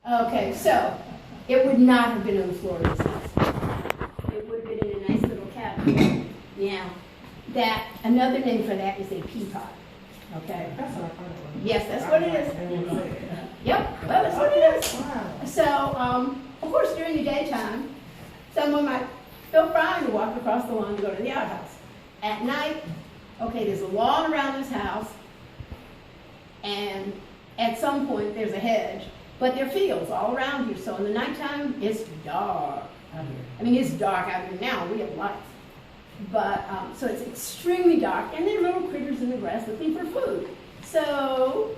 Okay, so it would not have been on the floor of this house. It would have been in a nice little cabinet. Yeah. That, another name for that is a peapod. Okay? That's what I thought it was. Yes, that's what it is. Yep, well, that's what it is. Wow. So, of course, during the daytime, someone might feel fine to walk across the lawn to go to the outhouse. At night, okay, there's a lawn around this house, and at some point there's a hedge, but there are fields all around here, so in the nighttime, it's dark out here. I mean, it's dark out here now, we have lights. But, so it's extremely dark, and there are little critters in the grass looking for food. So,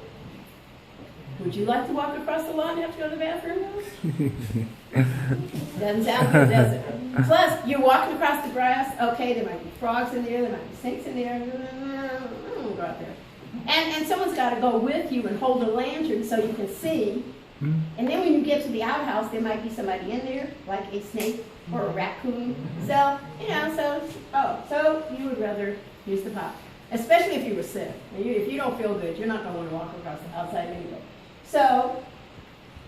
would you like to walk across the lawn and have to go to the bathroom? Doesn't sound good, does it? Plus, you're walking across the grass, okay, there might be frogs in there might be snakes in there, I don't go out there. And someone's got to go with you and hold a lantern so you can see. And then when you get to the outhouse, there might be somebody in there, like a snake or a raccoon. So, so you would rather use the pot, especially if you were sick. If you don't feel good, you're not going to want to walk across the outside anyway. So,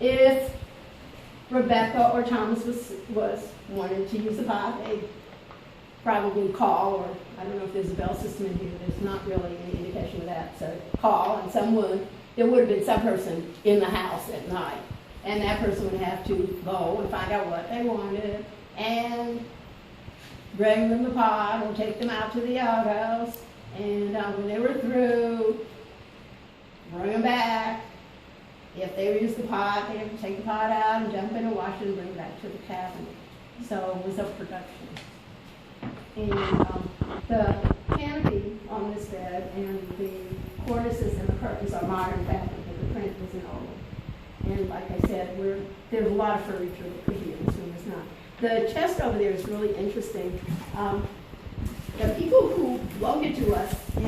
if Rebecca or Thomas was wanted to use the pot, they'd probably call, or I don't know if there's a bell system in here. There's not really any indication of that. So call, and there would have been some person in the house at night, and that person would have to go and find out what they wanted and bring them the pot or take them out to the outhouse, and when they were through, bring them back. If they used the pot, they have to take the pot out and jump in and wash it and bring it back to the cabinet. So it was a production. And the canopy on this bed and the cornices and the curtains are modern fabric, but the print is in old. And like I said, there's a lot of furniture that could be in this room. It's not. The chest over there is really interesting. The people who loaned it to us, and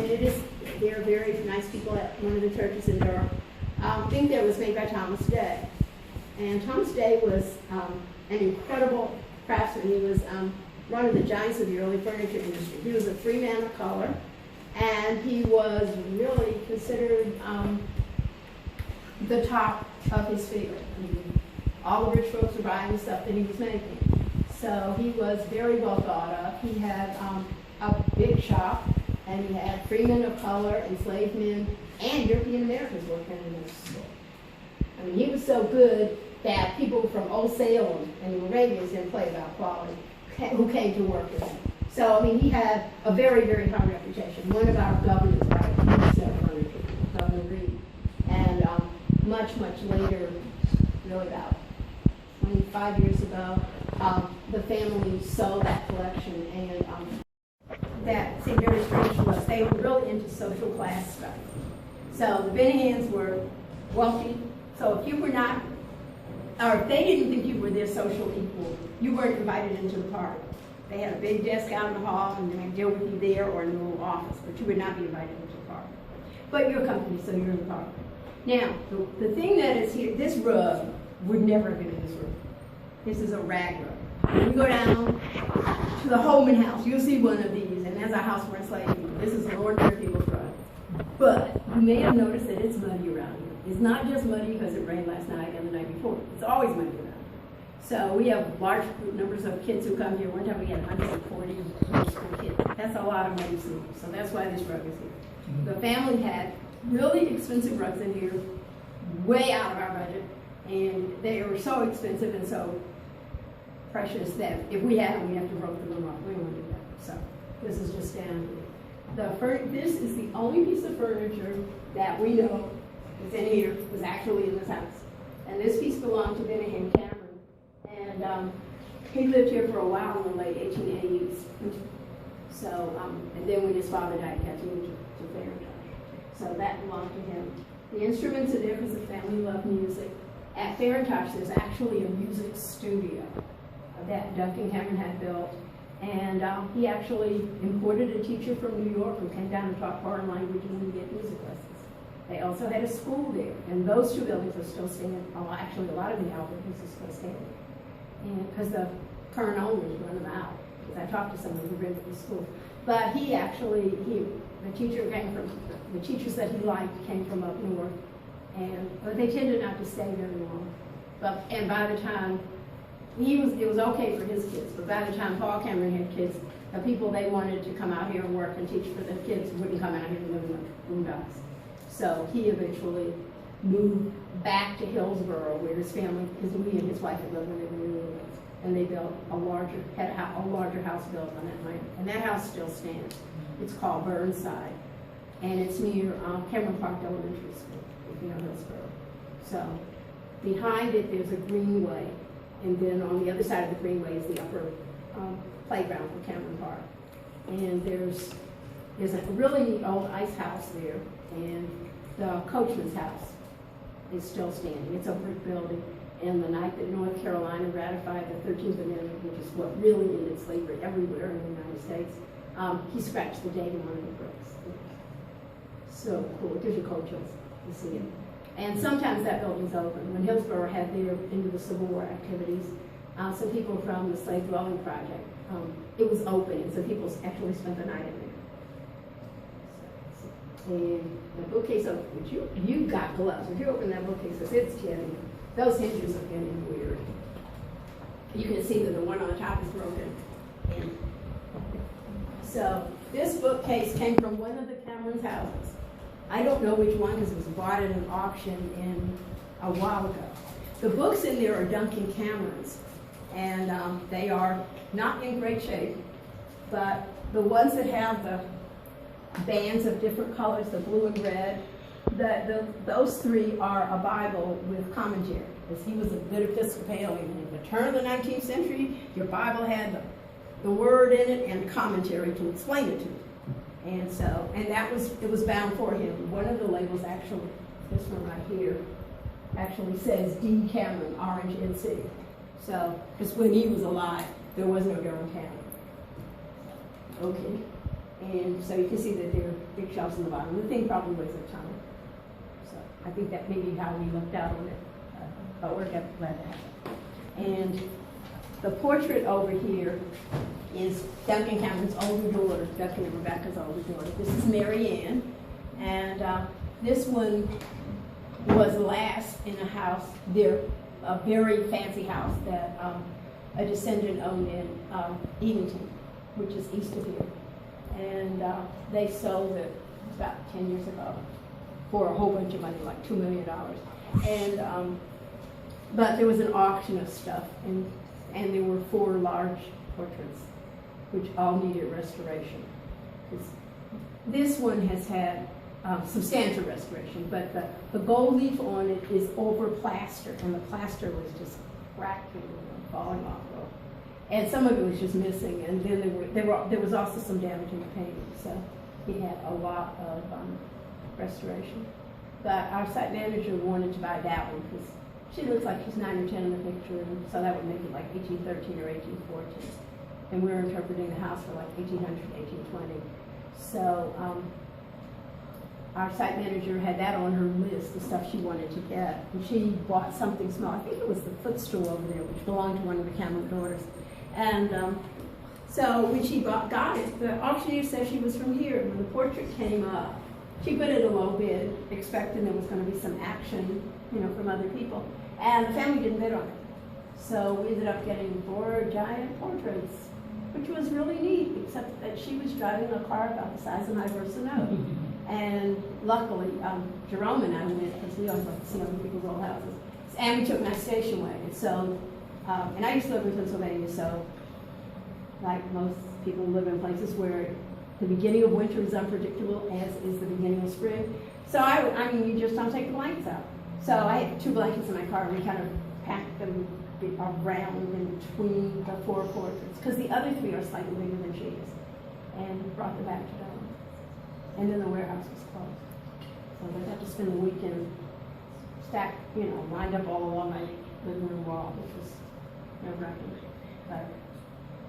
they're very nice people at one of the churches in Durham, think that it was made by Thomas Day. And Thomas Day was an incredible craftsman. He was one of the giants of the early furniture industry. He was a free man of color, and he was really considered the top of his field. I mean, all the rich folks were buying the stuff that he was making. So he was very well thought of. He had a big shop, and he had free men of color, enslaved men, and European Americans working in his store. I mean, he was so good that people from Old Salem and the Moravians didn't play about quality, who came to work with him. So, I mean, he had a very, very high reputation. One of our governors, Governor Reed, and much, much later, really about 25 years ago, the family sold that collection, and that seemed very strange to us. They were really into social class stuff. So the Bennehans were wealthy, so if you were not, or if they didn't think you were their social equal, you weren't invited into the party. They had a big desk out in the hall, and they'd deal with you there or in the little office, but you would not be invited into the party. But you're a company, so you're in the party. Now, the thing that is here, this rug would never have been in this room. This is a rag rug. When you go down to the Holman house, you'll see one of these, and that's a house for enslaved people. This is Lord Fairfield's rug. But you may have noticed that it's muddy around here. It's not just muddy because it rained last night and the night before. It's always muddy around here. So we have large numbers of kids who come here. One time we had 140 middle school kids. That's a lot of muddy snow. So that's why this rug is here. The family had really expensive rugs in here, way out of our budget. And they were so expensive and so precious that if we had them, we'd have to rope them up. We don't want to do that. So this is just down here. This is the only piece of furniture that we know is in here, was actually in this house. And this piece belonged to Bennehan Cameron. And he lived here for a while in the late 1880s. So, and then when his father died, he had to move to Farintosh. So that belonged to him. The instruments are there because the family loved music. At Farintosh, there's actually a music studio that Duncan Cameron had built. And he actually imported a teacher from New York who came down and taught foreign languages and get music lessons. They also had a school there, and those two buildings are still standing. Actually, a lot of the buildings are still standing. And because the current owners run them out. Because I talked to someone who rented the school. But the teachers that he liked came from up north, but they tended not to stay very long. And by the time it was okay for his kids, but by the time Paul Cameron had kids, the people they wanted to come out here and work and teach for the kids wouldn't come out here and live in the boondocks. So he eventually moved back to Hillsborough, where his family, he and his wife had lived when they were new, and they built a larger house built on that land, and that house still stands. It's called Burnside, and it's near Cameron Park Elementary School, if you know Hillsborough. So behind it, there's a greenway, and then on the other side of the greenway is the upper playground for Cameron Park. And there's a really neat old ice house there, and the coachman's house is still standing. It's a brick building. And the night that North Carolina ratified the 13th Amendment, which is what really ended slavery everywhere in the United States, he scratched the date on the bricks. So cool. It gives you cold chills to see it. And sometimes that building's open. When Hillsborough had their into the Civil War activities, some people from the Slave Dwelling Project, it was open, and so people actually spent the night in there. And the bookcase, which you got gloves. If you open that bookcase, it's getting, those hinges are getting weird. You can see that the one on the top is broken. And so this bookcase came from one of the Cameron's houses. I don't know which one because it was bought at an auction a while ago. The books in there are Duncan Cameron's, and they are not in great shape, but the ones that have the bands of different colors, the blue and red, those three are a Bible with commentary, because he was a good Episcopalian. At the turn of the 19th century, your Bible had the word in it and commentary to explain it to you. And so, it was bound for him. One of the labels actually, this one right here, actually says D. Cameron, Orange NC. So, because when he was alive, there was no Durham County. Okay. And so you can see that there are big shelves in the bottom. The thing probably weighs a ton. So I think that may be how we looked out on it. But we're glad to have it. And the portrait over here is Duncan Cameron's older daughter, Duncan and Rebecca's older daughter. This is Mary Ann. And this one was last in a house there, a very fancy house that a descendant owned in Edenton, which is east of here. And they sold it about 10 years ago for a whole bunch of money, like $2 million. And but there was an auction of stuff, and there were 4 large portraits, which all needed restoration. This one has had substantial restoration, but the gold leaf on it is over plaster, and the plaster was just cracking and falling off. And some of it was just missing, and then there was also some damage in the painting, so he had a lot of restoration. But our site manager wanted to buy that one because she looks like she's 9 or 10 in the picture, and so that would make it like 1813 or 1814. And we're interpreting the house for like 1800, 1820. So our site manager had that on her list, the stuff she wanted to get. And she bought something small. I think it was the footstool over there, which belonged to one of the Cameron daughters. And so when she got it, the auctioneer said she was from here. When the portrait came up, she put it a low bid, expecting there was going to be some action, from other people. And the family didn't bid on it. So we ended up getting 4 giant portraits, which was really neat, except that she was driving a car about the size of my Versa. And luckily, Jerome and I went, because we always like to see other people's old houses. And we took my station wagon. So, and I used to live in Pennsylvania, so like most people live in places where the beginning of winter is unpredictable, as is the beginning of spring. So I mean, you just don't take the blankets out. So I had 2 blankets in my car, and we kind of packed them around in between the 4 portraits, because the other 3 are slightly bigger than she is, and brought them back to Durham. And then the warehouse was closed. So they had to spend the weekend stacked, lined up all along my living room wall, which was nerve-wracking. But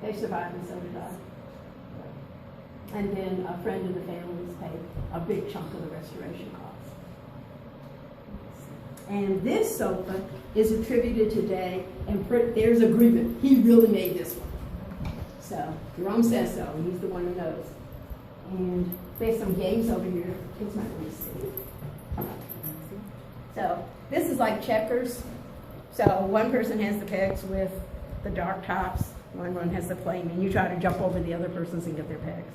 they survived, and so did I. And then a friend of the family's paid a big chunk of the restoration costs. And this sofa is attributed today, and there's agreement. He really made this one. So Jerome says so, and he's the one who knows. And there's some games over here. Kids might want to see. So this is like checkers. So one person has the pegs with the dark tops, one has the plain, and you try to jump over the other person's and get their pegs.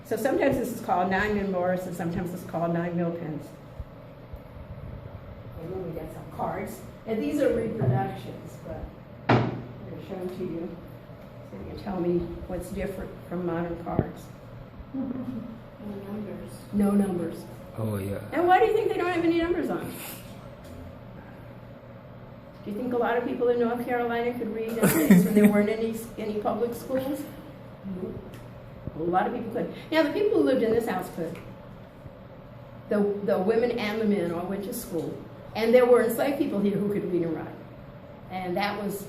So sometimes this is called 9mm Morris, and sometimes it's called 9mm pins. And then we got some cards. And these are reproductions, but I'm going to show them to you. So you can tell me what's different from modern cards. No numbers. No numbers. Oh, yeah. And why do you think they don't have any numbers on? Do you think a lot of people in North Carolina could read in days when there weren't any public schools? A lot of people could. Now, the people who lived in this house could. The women and the men all went to school. And there were enslaved people here who could read and write. And that was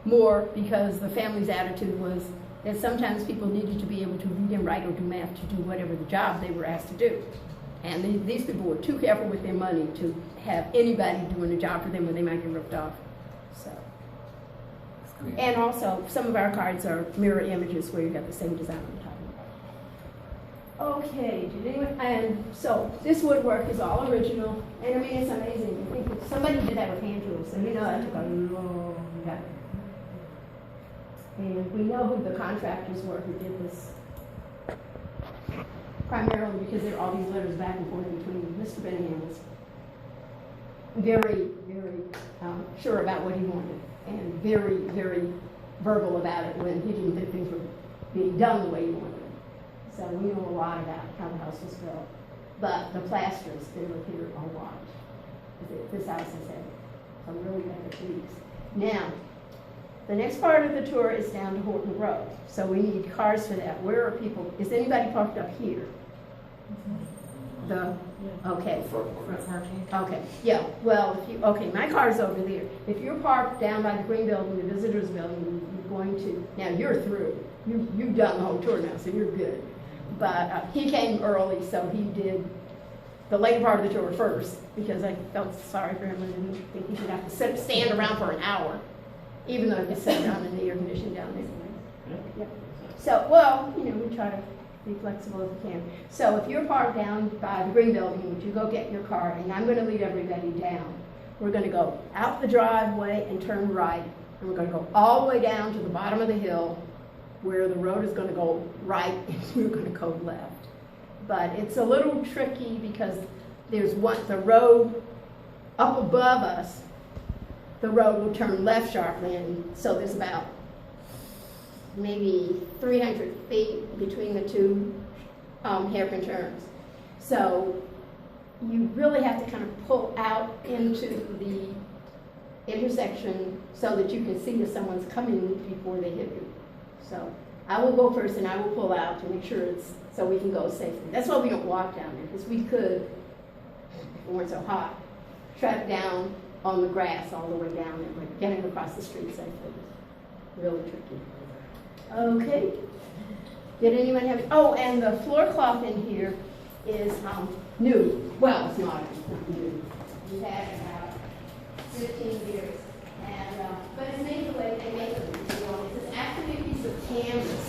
more because the family's attitude was that sometimes people needed to be able to read and write or do math to do whatever the job they were asked to do. And these people were too careful with their money to have anybody doing a job for them when they might get ripped off. So, and also, some of our cards are mirror images where you got the same design on top. Okay, did anyone, and so this woodwork is all original, and I mean, it's amazing. I think somebody did that with hand tools, and we know that took a long time. And we know who the contractors were who did this, primarily because there are all these letters back and forth between Mr. Bennehan was very, very sure about what he wanted, and very, very verbal about it when he didn't think things were being done the way he wanted. So we know a lot about how the house was built. But the plasters, they were here a lot. This house has had some really bad leaks. Now, the next part of the tour is down to Horton Road. So we need cars for that. Where are people? Is anybody parked up here? Okay. Okay, yeah, well, okay, my car's over there. If you're parked down by the green building, the visitors building, you're going to, now you're through. You've done the whole tour now, so you're good. But he came early, so he did the later part of the tour first, because I felt sorry for him and didn't think he should have to stand around for an hour, even though he could sit down in the air conditioning down there. Yeah. So, well, you know, we try to be flexible if we can. So if you're parked down by the green building, would you go get your car, and I'm going to lead everybody down. We're going to go out the driveway and turn right, and we're going to go all the way down to the bottom of the hill, where the road is going to go right and we're going to go left. But it's a little tricky because there's the road up above us, the road will turn left sharply, and so there's about maybe 300 feet between the two hairpin turns. So you really have to kind of pull out into the intersection so that you can see if someone's coming before they hit you. So I will go first and I will pull out to make sure it's so we can go safely. That's why we don't walk down there, because we could, if it weren't so hot, track down on the grass all the way down there, but getting across the street safely is really tricky. Okay. Did anyone have it? Oh, and the floor cloth in here is new. Well, it's not new. We've had it about 15 years. But it's made the way they make it. It's actually a piece of canvas.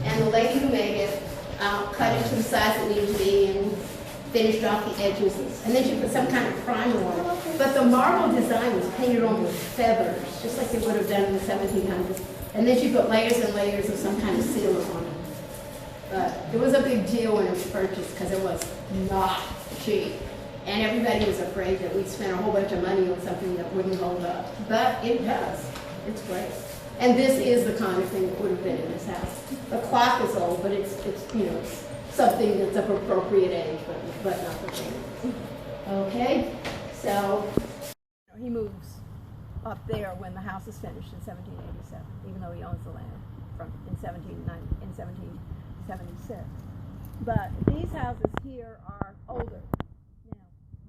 And the lady who made it cut it to the size it needed to be and finished off the edges. And then she put some kind of primer on it. But the marble design was painted on with feathers, just like they would have done in the 1700s. And then she put layers and layers of some kind of sealer on it. But it was a big deal when it was purchased because it was not cheap. And everybody was afraid that we'd spend a whole bunch of money on something that wouldn't hold up. But it does. It's great. And this is the kind of thing that would have been in this house. The clock is old, but it's you know, it's something that's of appropriate age, but not the thing. Okay? So he moves up there when the house is finished in 1787, even though he owns the land in 1776. But these houses here are older.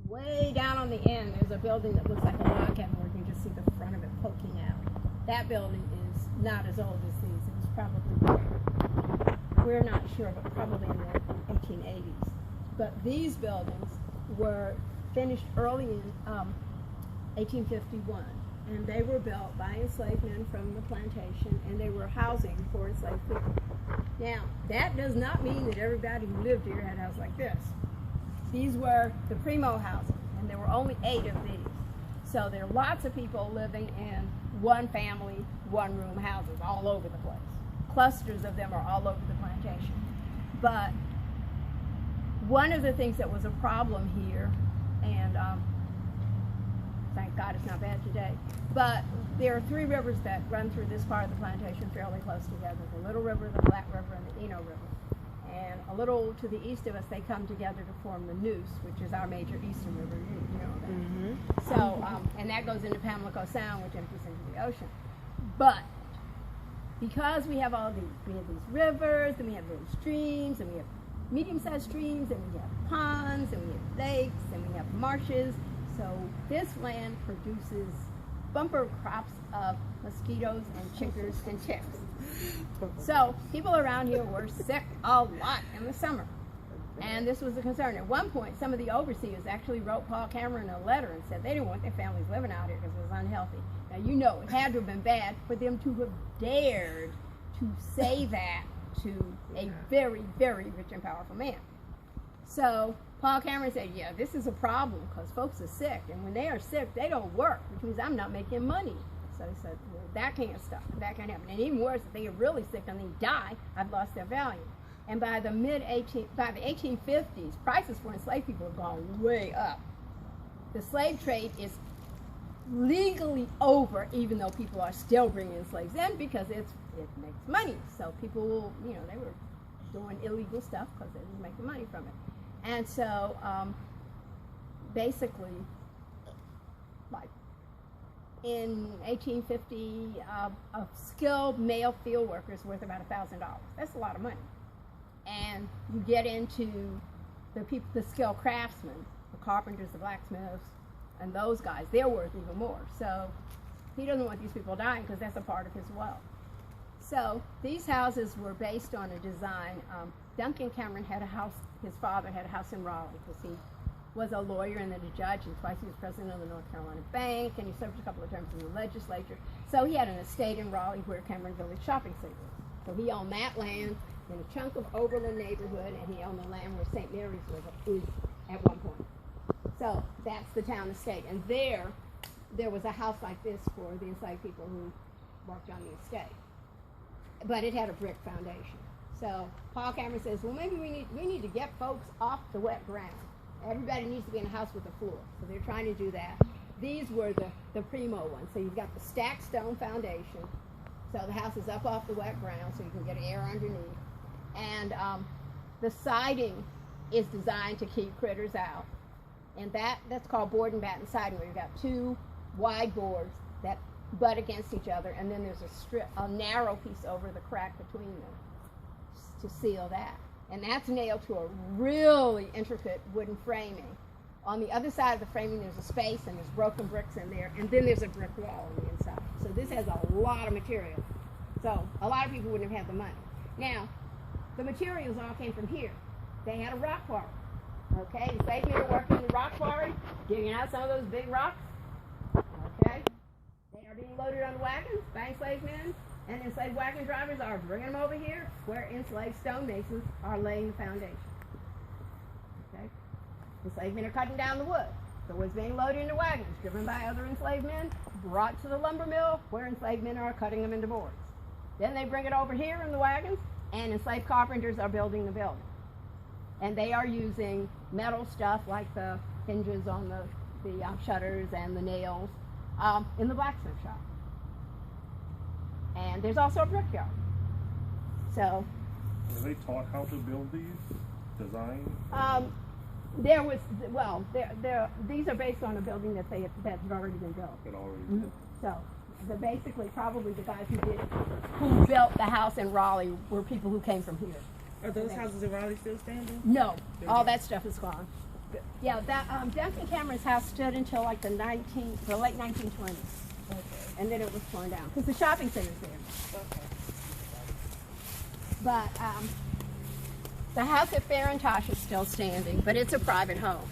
Way down on the end, there's a building that looks like a log cabin where you can just see the front of it poking out. That building is not as old as these. It was probably, we're not sure, but probably in the 1880s. But these buildings were finished early in 1851, and they were built by enslaved men from the plantation, and they were housing for enslaved people. Now, that does not mean that everybody who lived here had a house like this. These were the primo housing, and there were only 8 of these. So there are lots of people living in one family, one room houses all over the place. Clusters of them are all over the plantation. But one of the things that was a problem here, and thank God it's not bad today, but there are 3 rivers that run through this part of the plantation fairly close together. The Little River, the Flat River, and the Eno River. And a little to the east of us, they come together to form the Neuse, which is our major eastern river. You know that. Mm-hmm. So, and that goes into Pamlico Sound, which empties into the ocean. But because we have these rivers, and we have little streams, and we have medium-sized streams, and we have ponds, and we have lakes, and we have marshes. So this land produces bumper crops of mosquitoes and chiggers and ticks. So people around here were sick a lot in the summer. And this was a concern. At one point, some of the overseers actually wrote Paul Cameron a letter and said they didn't want their families living out here because it was unhealthy. Now, you know, it had to have been bad for them to have dared to say that to a very, very rich and powerful man. So Paul Cameron said, yeah, this is a problem because folks are sick. And when they are sick, they don't work, which means I'm not making money. So he said, well, that can't stop. That can't happen. And even worse, if they are really sick and they die, I've lost their value. And by the 1850s, prices for enslaved people have gone way up. The slave trade is legally over, even though people are still bringing slaves in because it makes money. So people will, you know, they were doing illegal stuff because they were making money from it. And so basically, like in 1850, a skilled male field worker is worth about $1,000. That's a lot of money. And you get into the skilled craftsmen, the carpenters, the blacksmiths, and those guys, they're worth even more. So he doesn't want these people dying because that's a part of his wealth. So these houses were based on a design. Duncan Cameron had a house, his father had a house in Raleigh because he was a lawyer and then a judge, and twice he was president of the North Carolina Bank, and he served a couple of terms in the legislature. So he had an estate in Raleigh where Cameron Village Shopping Center was. So he owned that land in a chunk of Oberlin neighborhood, and he owned the land where St. Mary's is at one point. So that's the town estate. And there was a house like this for the enslaved people who worked on the estate. But it had a brick foundation. So Paul Cameron says, well, maybe we need to get folks off the wet ground. Everybody needs to be in a house with a floor. So they're trying to do that. These were the primo ones. So you've got the stacked stone foundation. So the house is up off the wet ground so you can get air underneath. And the siding is designed to keep critters out. And that's called board and batten siding, where you've got 2 wide boards that butt against each other, and then there's a narrow piece over the crack between them to seal that. And that's nailed to a really intricate wooden framing. On the other side of the framing, there's a space, and there's broken bricks in there, and then there's a brick wall on the inside. So this has a lot of material. So a lot of people wouldn't have had the money. Now, the materials all came from here. They had a rock quarry. Okay, enslaved men are working in the rock quarry, digging out some of those big rocks. Okay, they are being loaded on wagons by enslaved men, and enslaved wagon drivers are bringing them over here where enslaved stonemasons are laying the foundation. Okay, enslaved men are cutting down the wood. The wood's being loaded into wagons, driven by other enslaved men, brought to the lumber mill where enslaved men are cutting them into boards. Then they bring it over here in the wagons, and enslaved carpenters are building the building. And they are using metal stuff like the hinges on the shutters and the nails in the blacksmith shop. And there's also a brickyard. So, were they taught how to build these? Design? These are based on a building that's already been built. Mm-hmm. So, basically, probably the guys who built the house in Raleigh were people who came from here. Are those houses in Raleigh still standing? No, all that stuff is gone. Yeah, Duncan Cameron's house stood until like the late 1920s. Okay. And then it was torn down because the shopping center's there. Okay. But the house at Fair and Tosh is still standing, but it's a private home.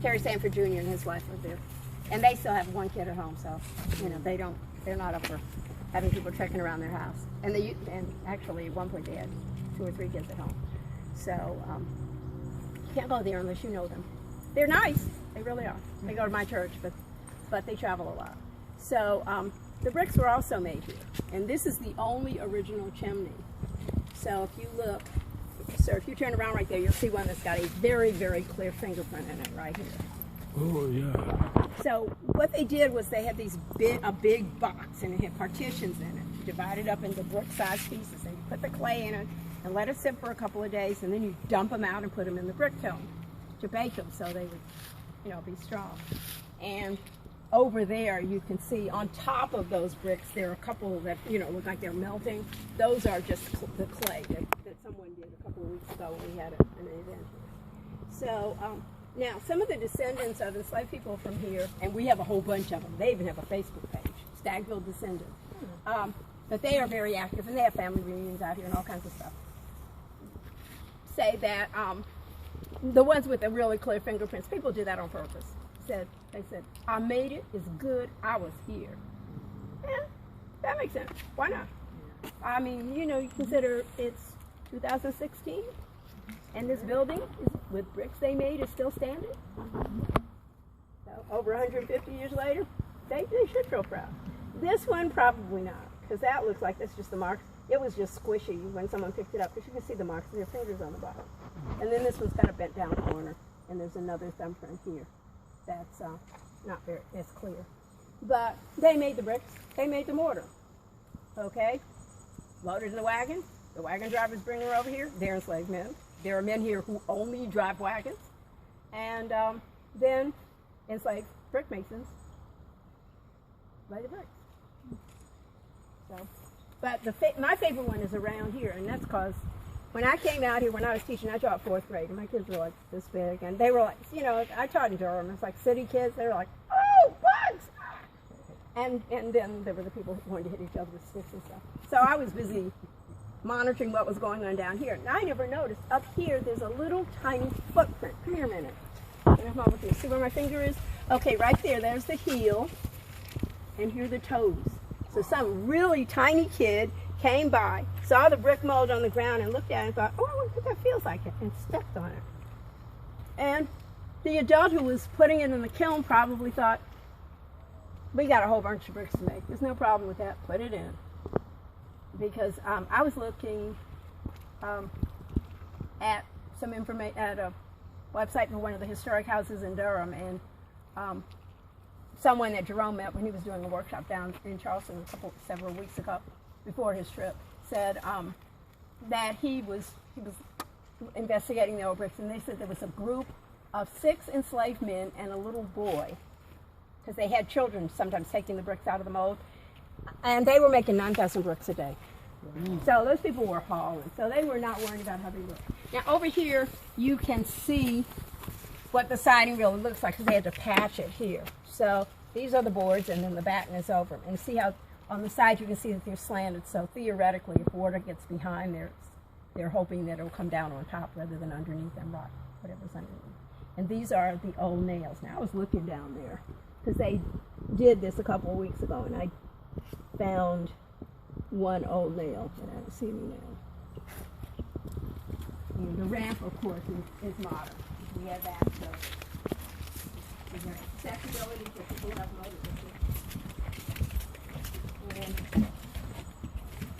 Terry Sanford Jr. and his wife live there, and they still have 1 kid at home, so you know they're not up for having people trekking around their house. And actually at one point they had 2 or 3 kids at home. So you can't go there unless you know them. They're nice, they really are. They go to my church, but but they travel a lot. So the bricks were also made here, and this is the only original chimney. So if you look, sir, if you turn around right there, you'll see one that's got a very, very clear fingerprint in it right here. Oh, yeah. So what they did was they had a big box, and it had partitions in it, divided up into brick-sized pieces, and you put the clay in it and let it sit for a couple of days, and then you dump them out and put them in the brick kiln to bake them so they would, you know, be strong. And over there you can see on top of those bricks there are a couple that, you know, look like they're melting. Those are just the clay that someone did a couple of weeks ago when we had an event here. So now some of the descendants of enslaved people from here, and we have a whole bunch of them, they even have a Facebook page, Stageville Descendants. But they are very active, and they have family reunions out here and all kinds of stuff. Say that the ones with the really clear fingerprints, people do that on purpose. They said, I made it, it's good, I was here. Yeah, that makes sense. Why not? I mean, you know, you consider it's 2016, and this building is, with bricks they made, is still standing. So over 150 years later, they should feel proud. This one, probably not, because that looks like that's just the marks. It was just squishy when someone picked it up, because you can see the marks of their fingers on the bottom. And then this one's kind of bent down corner, and there's another thumbprint here that's not very as clear. But they made the bricks, they made the mortar. Okay? Loaded in the wagon drivers bring her over here, they're enslaved men. There are men here who only drive wagons. And then enslaved brick masons lay the bricks. So, but my favorite one is around here, and that's because when I came out here, when I was teaching, I taught 4th grade, and my kids were like this big, and they were like, you know, I taught in Durham, it's like city kids, they were like, oh, bugs! And then there were the people who wanted to hit each other with sticks and stuff. So I was busy monitoring what was going on down here. And I never noticed, up here, there's a little tiny footprint. Come here a minute. See where my finger is? Okay, right there, there's the heel, and here are the toes. So some really tiny kid came by, saw the brick mold on the ground, and looked at it and thought, oh, I wonder what that feels like, and stepped on it. And the adult who was putting it in the kiln probably thought, we got a whole bunch of bricks to make. There's no problem with that. Put it in. Because I was looking at some information at a website for one of the historic houses in Durham, and someone that Jerome met when he was doing a workshop down in Charleston several weeks ago, before his trip, said that he was investigating the old bricks, and they said there was a group of 6 enslaved men and a little boy, because they had children sometimes taking the bricks out of the mold, and they were making 9,000 bricks a day. So those people were hauling, so they were not worried about how they looked. Now over here, you can see what the siding really looks like, because they had to patch it here. So these are the boards, and then the batten is over. And see how on the side you can see that they're slanted, so theoretically if water gets behind there, they're hoping that it will come down on top rather than underneath and rot whatever's underneath. And these are the old nails. Now I was looking down there, because they did this a couple of weeks ago, and I found one old nail, and I don't see any nail. And the ramp, of course, is modern. We have that, so we have accessibility for people who have motorcycles. And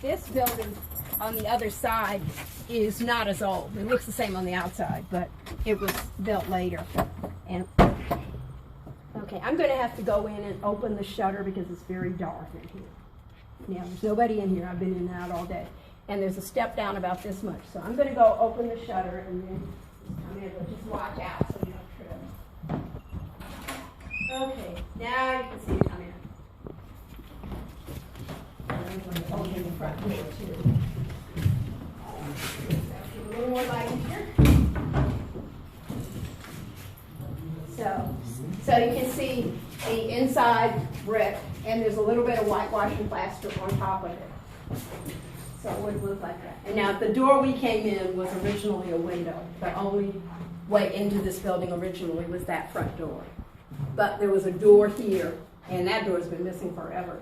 this building on the other side is not as old. It looks the same on the outside, but it was built later. And okay, I'm going to have to go in and open the shutter because it's very dark in here. Now, there's nobody in here. I've been in and out all day. And there's a step down about this much. So I'm going to go open the shutter and then come in, but just watch out so you don't trip. Okay, now you can see it come in. And I'm going to open the front door too. A little more light in here. So you can see the inside brick, and there's a little bit of whitewash and plaster on top of it. So it would look like that. And now the door we came in was originally a window. The only way into this building originally was that front door. But there was a door here, and that door's been missing forever.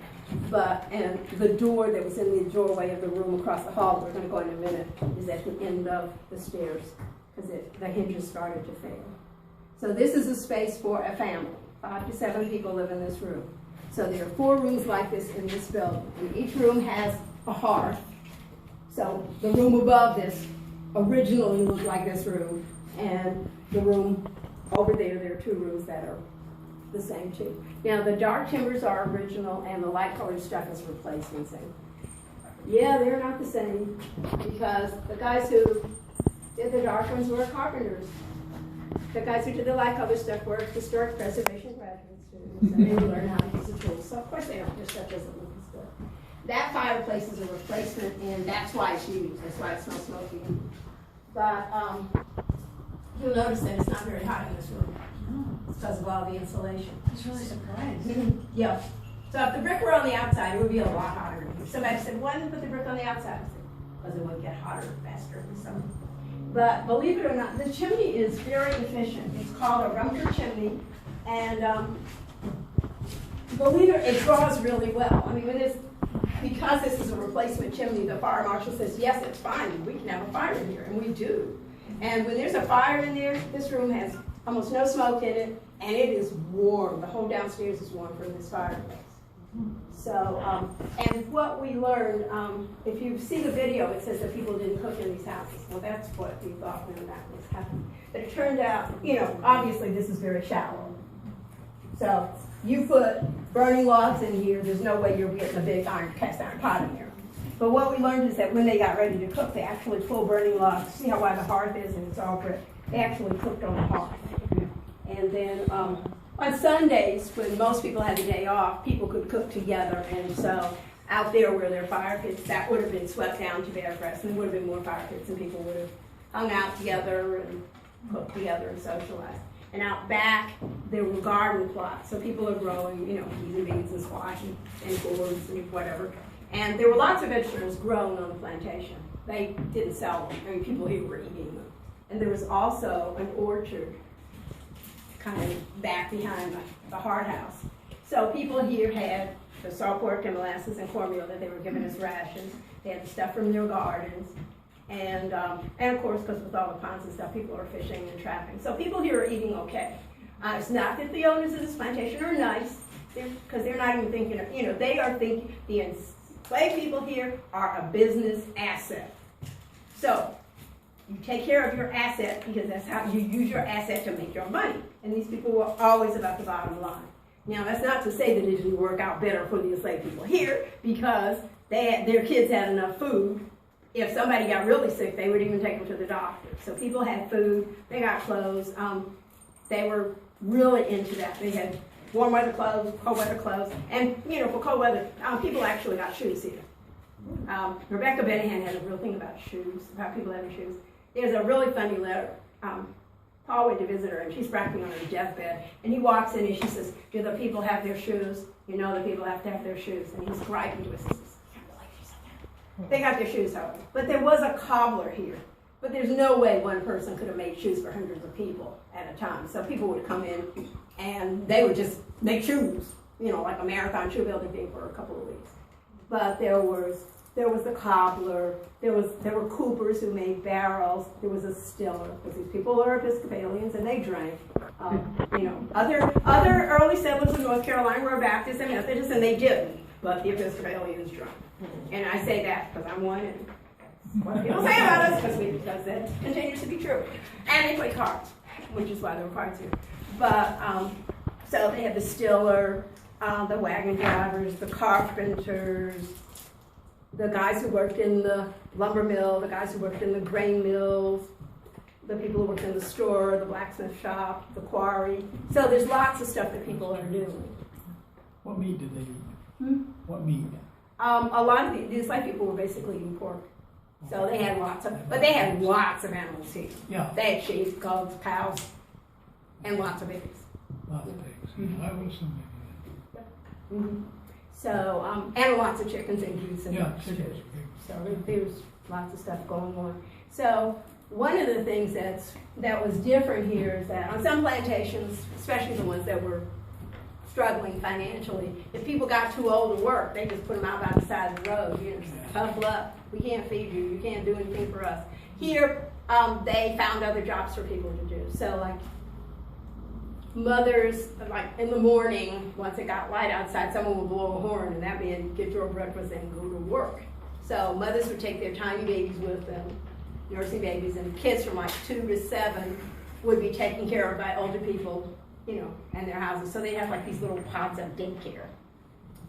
And the door that was in the doorway of the room across the hall, we're going to go in a minute, is at the end of the stairs, because the hinges started to fail. So this is a space for a family. 5 to 7 people live in this room. So there are 4 rooms like this in this building, and each room has a hearth. So the room above this originally looked like this room, and the room over there are 2 rooms that are the same too. Now the dark timbers are original, and the light colored stuff is replacements. Yeah, they're not the same, because the guys who did the dark ones were carpenters. The guys who did the light colored stuff were historic preservation graduate students, and they learn how to use the tools. So of course they don't, their stuff doesn't look as good. That fireplace is a replacement, and that's why it's used. That's why it smells smoky. But you'll notice that it's not very hot in this room. It's because of all the insulation. I was really surprised. Yeah. So if the brick were on the outside, it would be a lot hotter in here. Somebody said, why didn't you put the brick on the outside? I said, because it would get hotter faster in the summer. But believe it or not, the chimney is very efficient. It's called a Rumker chimney, and believe it, it draws really well. I mean, because this is a replacement chimney, the fire marshal says, yes, it's fine. We can have a fire in here, and we do. And when there's a fire in there, this room has almost no smoke in it, and it is warm. The whole downstairs is warm from this fireplace. So, and what we learned, if you see the video, it says that people didn't cook in these houses. Well, that's what we thought when that was happening. But it turned out, obviously this is very shallow. So you put burning logs in here, there's no way you're getting a big cast iron pot in there. But what we learned is that when they got ready to cook, they actually pulled burning logs. See how wide the hearth is, and it's all brick. They actually cooked on the hearth. And then on Sundays, when most people had the day off, people could cook together. And so out there where there are fire pits, that would have been swept down to bare grass, and there would have been more fire pits, and people would have hung out together and cooked together and socialized. And out back, there were garden plots, so people are growing, peas and beans and squash and gourds and whatever. And there were lots of vegetables grown on the plantation. They didn't sell them. I mean, people here were eating them. And there was also an orchard kind of back behind the hard house. So people here had the salt pork and molasses and cornmeal that they were given as rations. They had the stuff from their gardens. And of course, because with all the ponds and stuff, people are fishing and trapping. So people here are eating okay. It's not that the owners of this plantation are nice, because they're not even thinking of, they are thinking the enslaved people here are a business asset. So you take care of your asset, because that's how you use your asset to make your money. And these people were always about the bottom line. Now, that's not to say that it didn't work out better for the enslaved people here, because their kids had enough food. If somebody got really sick, they would even take them to the doctor. So people had food, they got clothes. They were really into that. They had warm weather clothes, cold weather clothes. And, for cold weather, people actually got shoes here. Rebecca Bennehan has a real thing about shoes, about people having shoes. There's a really funny letter. Paul went to visit her, and she's practically on her deathbed. And he walks in, and she says, do the people have their shoes? The people have to have their shoes. And he's griping to us. He says, I can't believe she said that. They got their shoes, however. But there was a cobbler here. But there's no way one person could have made shoes for hundreds of people at a time. So people would come in, and they would just make shoes, like a marathon shoe building thing for a couple of weeks. But there was the cobbler, there were coopers who made barrels, there was a stiller, because these people are Episcopalians and they drank. Other early settlers in North Carolina were Baptists and Methodists, and they didn't, but the Episcopalians drank. And I say that because I'm one, and what people say about us, because that continues to be true. And they played cards, which is why there were cards here. But, so they had the stiller, the wagon drivers, the carpenters, the guys who worked in the lumber mill, the guys who worked in the grain mills, the people who worked in the store, the blacksmith shop, the quarry. So there's lots of stuff that people are doing. What meat did they eat? What meat? A lot of these white people were basically eating pork. So they had lots of animals here. Yeah. They had sheep, goats, cows, and lots of pigs. Lots of pigs. I would assume maybe that. So, and lots of chickens and geese and ducks too. Chickens. So there's lots of stuff going on. So one of the things that was different here is that on some plantations, especially the ones that were struggling financially, if people got too old to work, they just put them out by the side of the road. Tough luck. We can't feed you. You can't do anything for us. Here, they found other jobs for people to do. So, like, mothers, like in the morning, once it got light outside, someone would blow a horn, and that meant get your breakfast and go to work. So mothers would take their tiny babies with them, nursing babies, and kids from like 2 to 7 would be taken care of by older people, you know, in their houses. So they have like these little pods of daycare.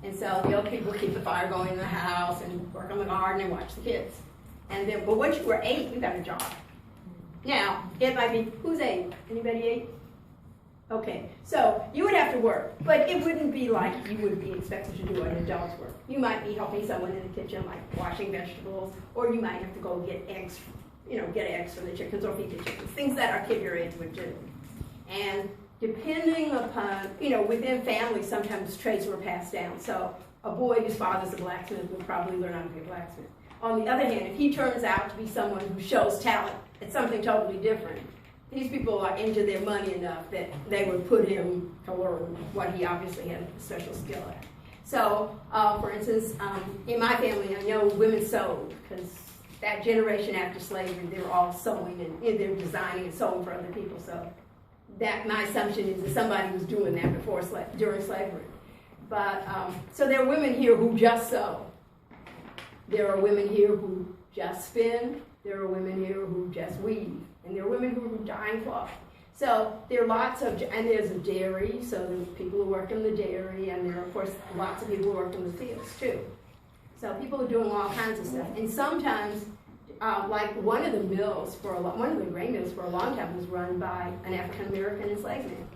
And so the old people keep the fire going in the house and work on the garden and watch the kids. And then, but once you were 8, you got a job. Now, it might be, who's 8? Anybody 8? Okay, so you would have to work, but it wouldn't be like you would be expected to do an adult's work. You might be helping someone in the kitchen, like washing vegetables, or you might have to go get eggs, you know, get eggs from the chickens or feed the chickens, things that our kid your age would do. And depending upon, you know, within families, sometimes trades were passed down. So a boy whose father's a blacksmith will probably learn how to be a blacksmith. On the other hand, if he turns out to be someone who shows talent, it's something totally different. These people are into their money enough that they would put him to learn what he obviously had a special skill at. So, for instance, in my family, I know women sewed, because that generation after slavery, they were all sewing and they're designing and sewing for other people. So that my assumption is that somebody was doing that before during slavery. But so there are women here who just sew. There are women here who just spin. There are women here who just weave. And there are women who are dyeing cloth. So there are lots of, and there's a dairy, so there's people who work in the dairy, and there are, of course, lots of people who work in the fields, too. So people are doing all kinds of stuff. And sometimes, like one of the mills, one of the grain mills for a long time was run by an African-American enslaved man.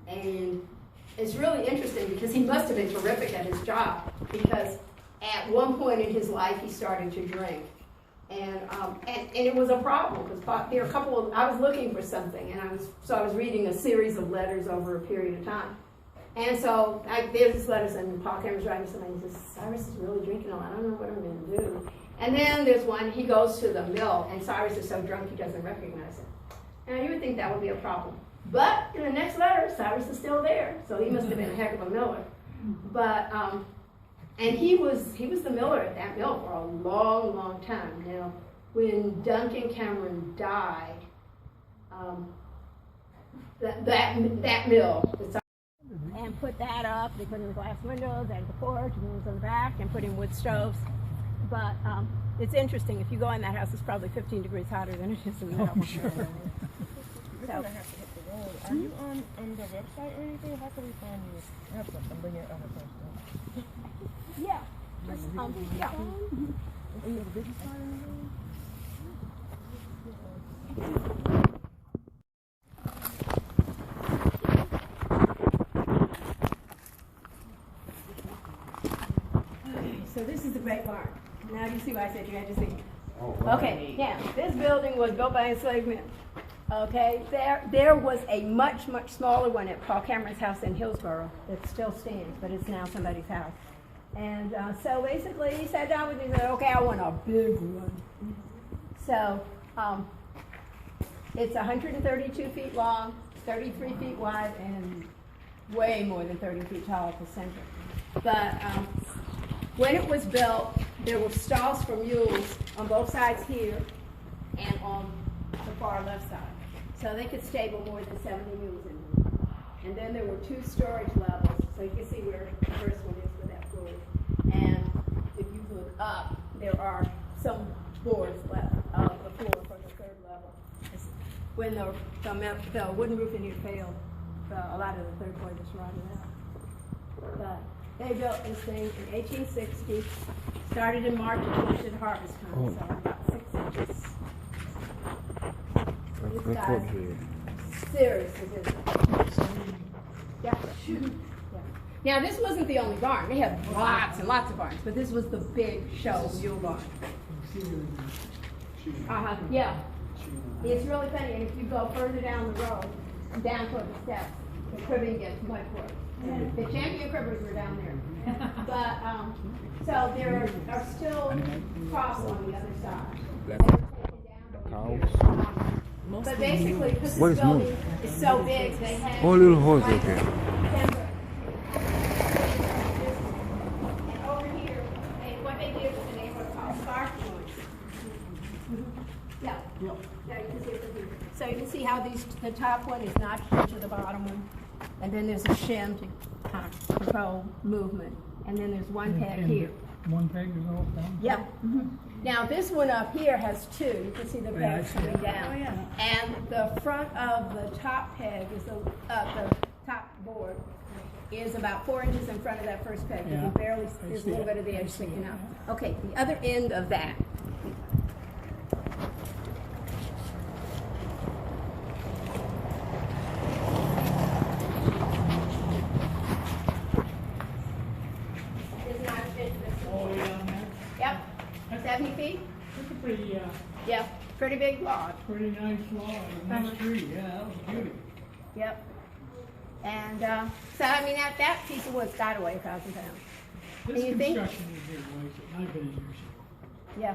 And it's really interesting because he must have been terrific at his job, because at one point in his life, he started to drink. And it was a problem, because there were a couple of, I was looking for something, and I was reading a series of letters over a period of time. And so there's this letter, and Paul Cameron's writing to somebody, and he says, Cyrus is really drinking a lot, I don't know what I'm going to do. And then there's one, he goes to the mill, and Cyrus is so drunk he doesn't recognize it. And you would think that would be a problem. But in the next letter, Cyrus is still there, so he must have been a heck of a miller. But, and he was the miller at that mill for a long, long time. Now, when Duncan Cameron died, that mill, and put that up, they put in the glass windows and the porch and windows on the back, and put in wood stoves. But it's interesting, if you go in that house, it's probably 15 degrees hotter than it is in the mill. We're gonna have to hit the road. Are you on the website or anything? How can we find you? I have something. Bring your other person. Yeah. Yeah. Are you a business card or anything? So this is the Great Barn. Now you see why I said you had to see it. Okay, now this building was built by enslaved men. Okay, there was a much, much smaller one at Paul Cameron's house in Hillsborough that still stands, but it's now somebody's house. And so basically he sat down with me and said, okay, I want a big one. So it's 132 feet long, 33 feet wide, and way more than 30 feet tall at the center. But when it was built, there were stalls for mules on both sides here and on the far left side. So they could stable more than 70 mules in them. And then there were 2 storage levels. So you can see where the first one is for that floor. And if you look up, there are some floors left of the floor for the 3rd level. When the wooden roof in here failed, a lot of the 3rd floor just rotted out. But they built this thing in 1860, started in March and finished at harvest time, so about 6 inches. This guy's serious business. Yeah. Now this wasn't the only barn. They had lots and lots of barns, but this was the big show mule barn. Yeah. It's really funny, and if you go further down the road, down toward the steps, the cribbing gets much worse. The champion cribbers were down there. But, so there are still crops on the other side. But basically, because this building is so big, they had... Oh, little horse, okay. And over here, what they did was a neighborhood called scarf joints. Yeah. Yeah, you can see it from here. So you can see how these, the top one is notched into the bottom one, and then there's a shim to control movement, and then there's one peg And here. One peg is all done? Yeah. Now this one up here has two. You can see the Yeah, I pegs see coming it. down. Oh, yeah. And the front of the top peg is the top board is about 4 inches in front of that first peg. You Yeah. can barely, I there's a see little it. bit of the I edge see sticking it, out. Okay, the other end of that. Is not fit this Oh, one. yeah, man. Yep, 70 feet? That's a pretty, Yeah, pretty big log. pretty nice log, nice tree, yeah, that was a beauty. Yep. And so, I mean, that piece of wood's got to weigh 1,000 pounds. This And you think- construction is big, ways it, I've been in years. Yeah.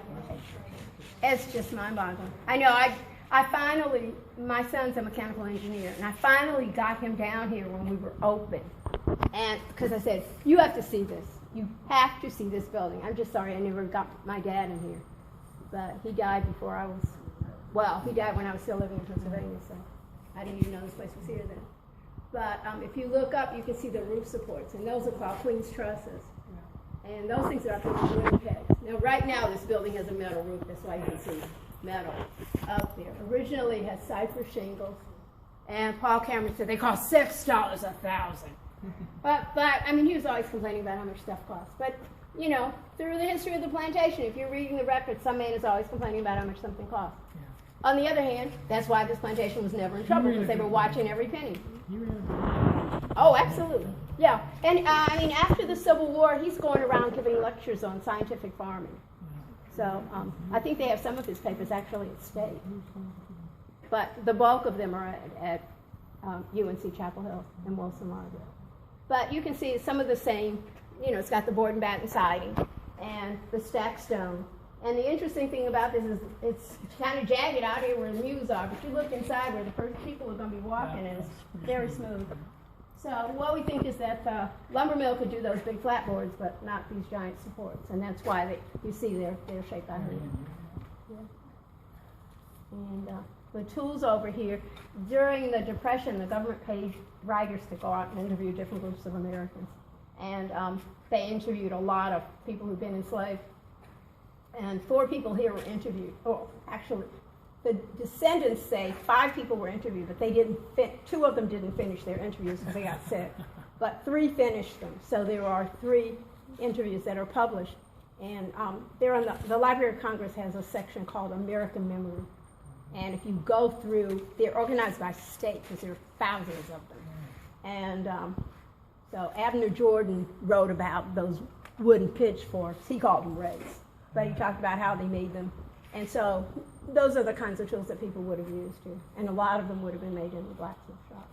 It's just mind-boggling. I know, I finally, my son's a mechanical engineer, and I finally got him down here when we were open. And, because I said, you have to see this. You have to see this building. I'm just sorry I never got my dad in here. But he died before I was, well, he died when I was still living in Pennsylvania, so I didn't even know this place was here then. But if you look up, you can see the roof supports, and those are called Queen's trusses. And those things are up in the wooden pegs. Now, right now, this building has a metal roof. That's why you can see metal up there. Originally, it had cypher shingles. And Paul Cameron said they cost $6 a thousand. But I mean, he was always complaining about how much stuff costs. But, you know, through the history of the plantation, if you're reading the records, some man is always complaining about how much something costs. On the other hand, that's why this plantation was never in trouble, because they were watching every penny. You really, Oh, absolutely. Yeah. And I mean, after the Civil War, he's going around giving lectures on scientific farming. So I think they have some of his papers actually at State. But the bulk of them are at UNC Chapel Hill and Wilson Library. But you can see some of the same, you know, it's got the board and batten siding and the stacked stone. And the interesting thing about this is it's kind of jagged out here where the mews are, but you look inside where the first people are going to be walking and it's very smooth. So what we think is that the lumber mill could do those big flat boards, but not these giant supports. And that's why you see they're shaped by hand. Yeah. And the tools over here, during the Depression, the government paid writers to go out and interview different groups of Americans. And they interviewed a lot of people who've been enslaved. And 4 people here were interviewed. Oh, actually, the descendants say 5 people were interviewed, but they didn't 2 of them didn't finish their interviews because they got sick. But 3 finished them. So there are 3 interviews that are published. And they're on the Library of Congress has a section called American Memory. And if you go through, they're organized by state because there are thousands of them. And so Abner Jordan wrote about those wooden pitchforks. He called them rays. But he talked about how they made them. And so those are the kinds of tools that people would have used here. And a lot of them would have been made in the blacksmith shop.